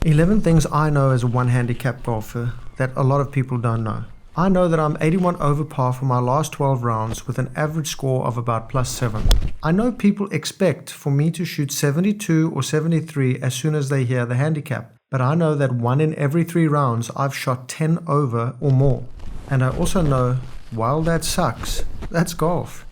11 things I know as a one handicap golfer that a lot of people don't know. I know that I'm 81 over par for my last 12 rounds with an average score of about +7. I know people expect for me to shoot 72 or 73 as soon as they hear the handicap, but I know that 1 in every 3 rounds I've shot 10 over or more. And I also know, while that sucks, that's golf.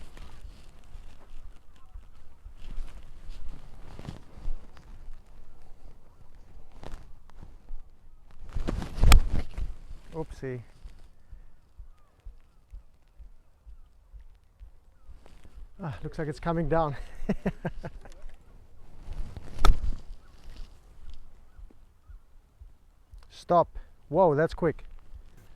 Oopsie. Looks like it's coming down. Stop. Whoa, that's quick.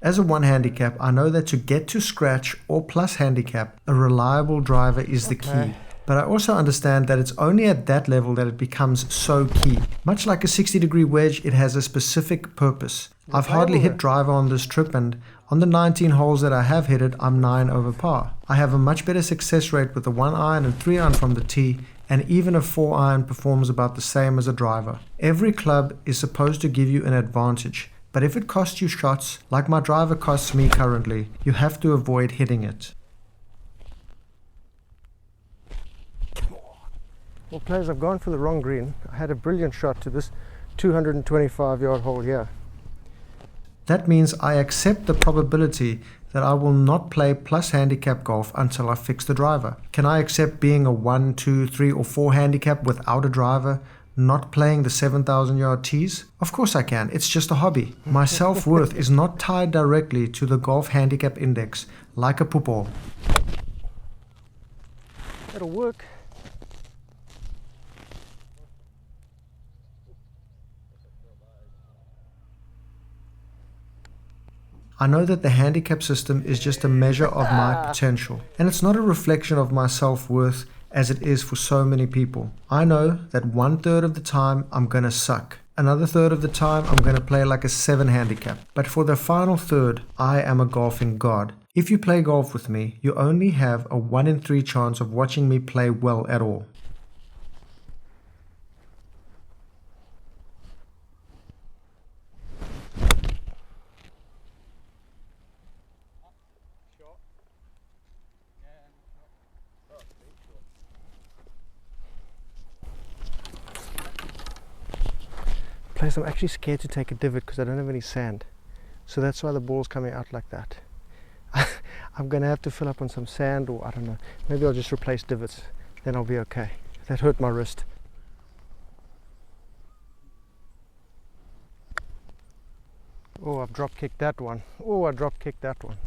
As a one handicap, I know that to get to scratch or plus handicap, a reliable driver is the key. But I also understand that it's only at that level that it becomes so key. Much like a 60-degree wedge, it has a specific purpose. I've hardly hit driver on this trip, and on the 19 holes that I have hit it, I'm 9 over par. I have a much better success rate with a 1-iron and 3-iron from the tee, and even a 4-iron performs about the same as a driver. Every club is supposed to give you an advantage, but if it costs you shots, like my driver costs me currently, you have to avoid hitting it. Well, players, I've gone for the wrong green. I had a brilliant shot to this 225-yard hole here. That means I accept the probability that I will not play plus handicap golf until I fix the driver. Can I accept being a 1, 2, 3 or 4 handicap without a driver, not playing the 7,000-yard tees? Of course I can, it's just a hobby. My self-worth is not tied directly to the golf handicap index like a poop ball. That'll work. I know that the handicap system is just a measure of my potential, and it's not a reflection of my self-worth as it is for so many people. I know that 1/3 of the time I'm gonna suck. Another third of the time I'm gonna play like a 7 handicap. But for the final third, I am a golfing god. If you play golf with me, you only have a 1 in 3 chance of watching me play well at all. Plus, I'm actually scared to take a divot because I don't have any sand. So that's why the ball's coming out like that. I'm going to have to fill up on some sand, or I don't know. Maybe I'll just replace divots. Then I'll be okay. That hurt my wrist. Oh, I've drop kicked that one. Oh, I drop kicked that one.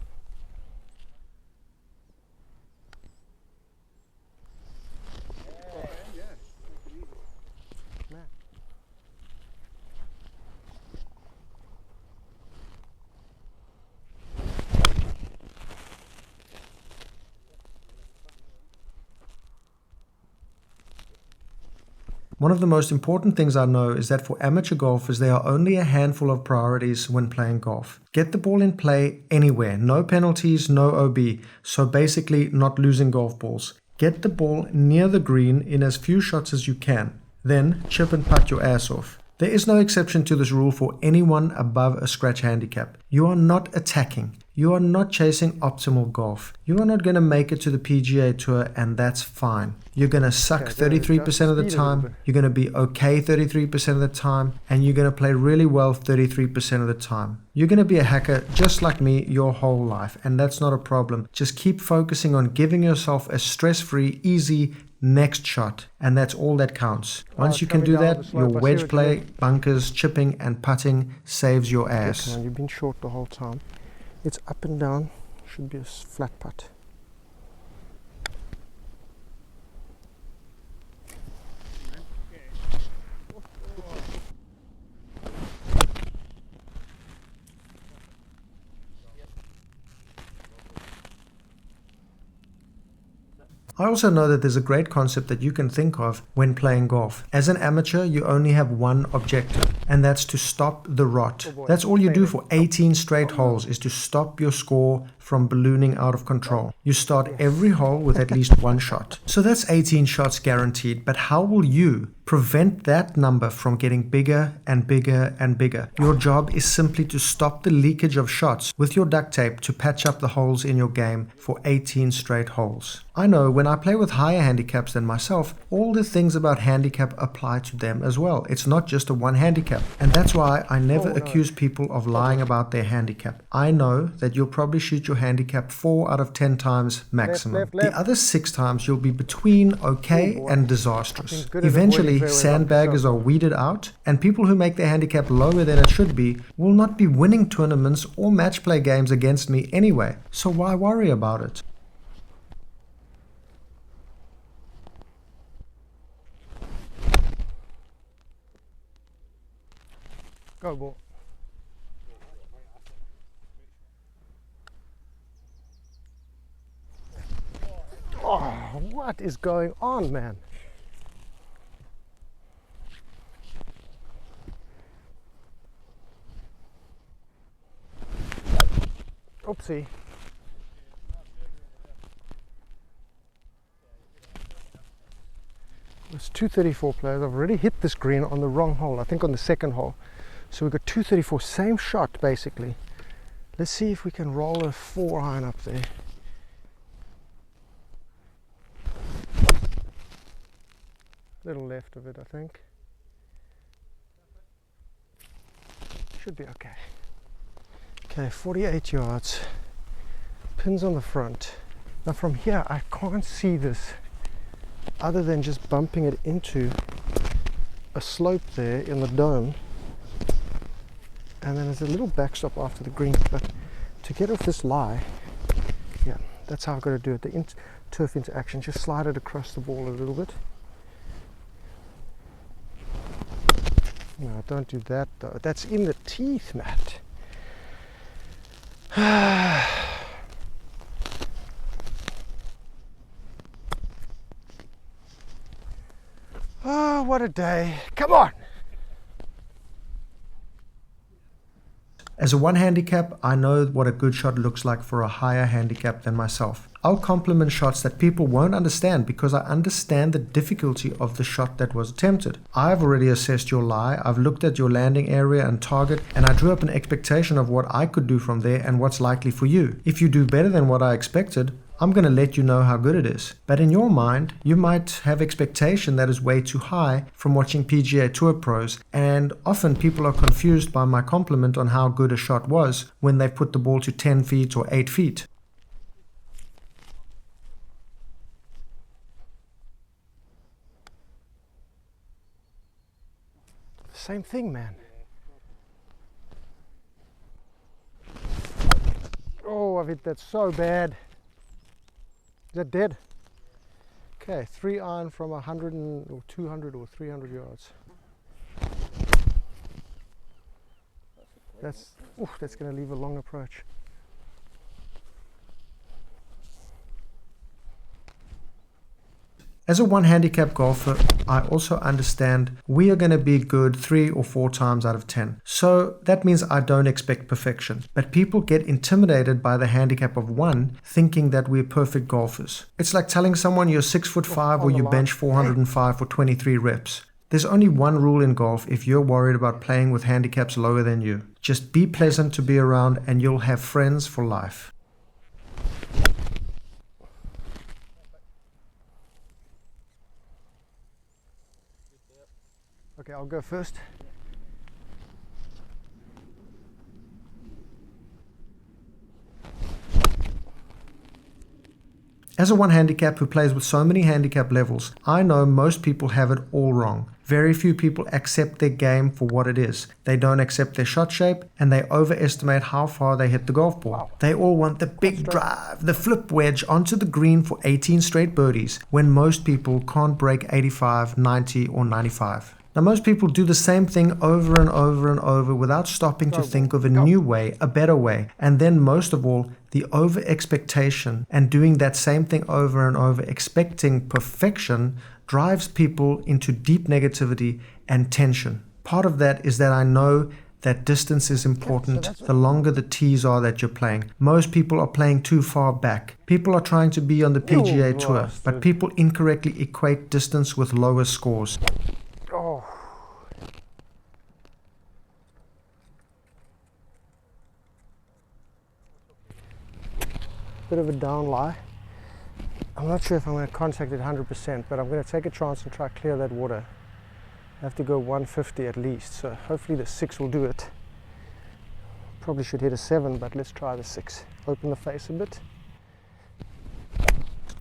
One of the most important things I know is that for amateur golfers, there are only a handful of priorities when playing golf. Get the ball in play anywhere, no penalties, no OB, so basically not losing golf balls. Get the ball near the green in as few shots as you can, then chip and putt your ass off. There is no exception to this rule for anyone above a scratch handicap. You are not attacking. You are not chasing optimal golf. You are not going to make it to the PGA Tour, and that's fine. You're going to suck 33% of the time, you're going to be okay 33% of the time, and you're going to play really well 33% of the time. You're going to be a hacker just like me your whole life, and that's not a problem. Just keep focusing on giving yourself a stress-free, easy next shot, and that's all that counts. Once you can do that, your wedge play, bunkers, chipping, and putting saves your ass. Okay, you've been short the whole time. It's up and down, should be a flat putt. I also know that there's a great concept that you can think of when playing golf. As an amateur, you only have one objective, and that's to stop the rot. That's all you do for 18 straight holes, is to stop your score from from ballooning out of control. You start every hole with at least one shot. So that's 18 shots guaranteed, but how will you prevent that number from getting bigger and bigger and bigger? Your job is simply to stop the leakage of shots with your duct tape to patch up the holes in your game for 18 straight holes. I know when I play with higher handicaps than myself, all the things about handicap apply to them as well. It's not just a one handicap. And that's why I never accuse people of lying about their handicap. I know that you'll probably shoot your handicap 4 out of 10 times maximum. The other 6 times you'll be between okay and disastrous. Eventually, sandbaggers are weeded out, and people who make their handicap lower than it should be will not be winning tournaments or match play games against me anyway. So why worry about it? Go ball. Oh, what is going on, man? Oopsie. It's 234 players. I've already hit this green on the wrong hole, I think on the second hole. So we've got 234, same shot basically. Let's see if we can roll a 4-iron up there. Little left of it, I think. Should be okay. Okay, 48 yards. Pins on the front. Now from here, I can't see this other than just bumping it into a slope there in the dome. And then there's a little backstop after the green. But to get off this lie, yeah, that's how I've got to do it. The turf interaction, just slide it across the ball a little bit. No, don't do that though. That's in the teeth, Matt. Oh, what a day. Come on. As a one handicap, I know what a good shot looks like for a higher handicap than myself. I'll compliment shots that people won't understand because I understand the difficulty of the shot that was attempted. I've already assessed your lie, I've looked at your landing area and target, and I drew up an expectation of what I could do from there and what's likely for you. If you do better than what I expected, I'm going to let you know how good it is. But in your mind, you might have expectation that is way too high from watching PGA Tour pros, and often people are confused by my compliment on how good a shot was when they put the ball to 10 feet or 8 feet. Same thing, man. Oh, I've hit that so bad. Is that dead? Okay, 3-iron from 100 or 200 or 300 yards. That's going to leave a long approach. As a one handicap golfer, I also understand we are going to be good 3 or 4 times out of 10. So that means I don't expect perfection. But people get intimidated by the handicap of 1, thinking that we're perfect golfers. It's like telling someone you're 6'5" or you bench 405 for 23 reps. There's only one rule in golf if you're worried about playing with handicaps lower than you. Just be pleasant to be around and you'll have friends for life. Okay, I'll go first. As a one handicap who plays with so many handicap levels, I know most people have it all wrong. Very few people accept their game for what it is. They don't accept their shot shape and they overestimate how far they hit the golf ball. Wow. They all want the big drive, the flip wedge onto the green for 18 straight birdies, when most people can't break 85, 90 or 95. Now most people do the same thing over and over and over without stopping to think of a new way, a better way. And then most of all, the over expectation and doing that same thing over and over, expecting perfection, drives people into deep negativity and tension. Part of that is that I know that distance is important that's the longer the tees are that you're playing. Most people are playing too far back. People are trying to be on the PGA Tour, but people incorrectly equate distance with lower scores. Oh. Bit of a down lie. I'm not sure if I'm going to contact it 100%, but I'm going to take a chance and try to clear that water. I have to go 150 at least, so hopefully the 6 will do it. Probably should hit a 7, but let's try the 6. Open the face a bit.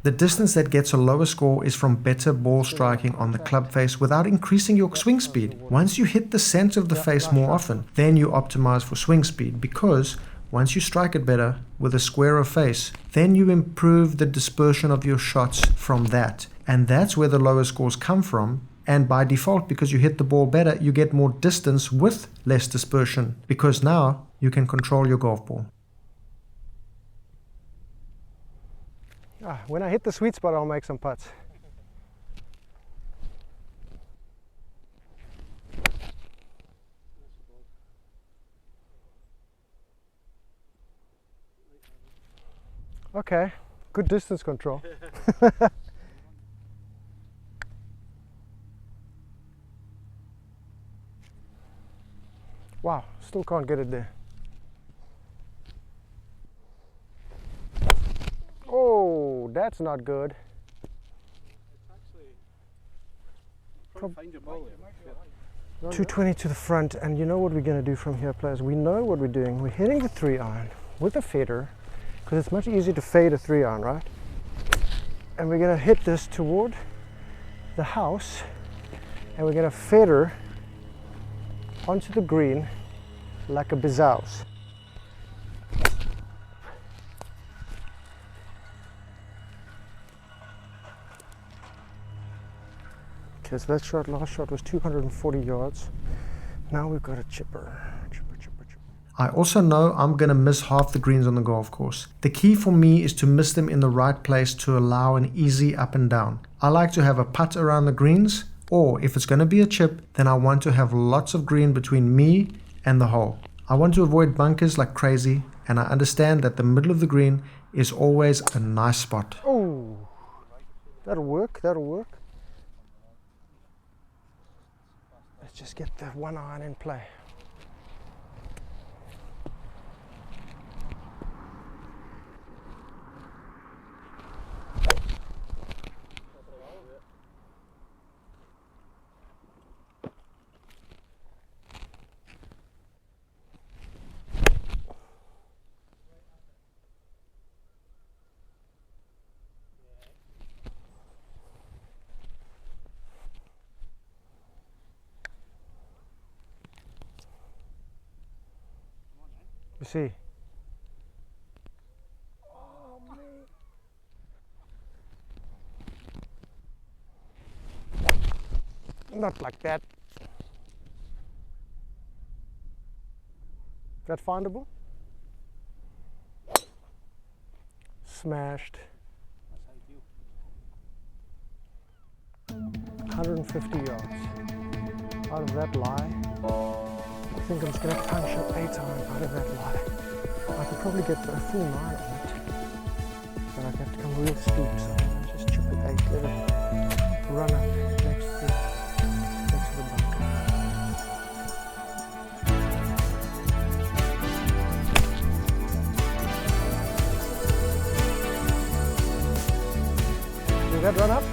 The distance that gets a lower score is from better ball striking on the club face without increasing your swing speed. Once you hit the center of the face more often, then you optimize for swing speed, because once you strike it better with a squarer face, then you improve the dispersion of your shots from that. And that's where the lower scores come from. And by default, because you hit the ball better, you get more distance with less dispersion, because now you can control your golf ball. When I hit the sweet spot, I'll make some putts. Okay, good distance control. Wow, still can't get it there. Oh, that's not good. 220 to the front, and you know what we're going to do from here, players? We know what we're doing. We're hitting the 3-iron with a feather, because it's much easier to fade a 3-iron, right? And we're going to hit this toward the house, and we're going to feather onto the green like a bizaus. Okay, so that shot, last shot was 240 yards. Now we've got a chipper. I also know I'm going to miss half the greens on the golf course. The key for me is to miss them in the right place to allow an easy up and down. I like to have a putt around the greens, or if it's going to be a chip, then I want to have lots of green between me and the hole. I want to avoid bunkers like crazy, and I understand that the middle of the green is always a nice spot. Oh, that'll work, that'll work. Let's just get the 1-iron in play. You see? Not like that. That findable? Smashed. 150 yards. Out of that lie, I think I'm just going to punch up 8-iron out of that lie. I could probably get a full 9 on it, but I'd have to come real steep, so I'll just chip it 8, let it run up next to the bunker. Did that run up?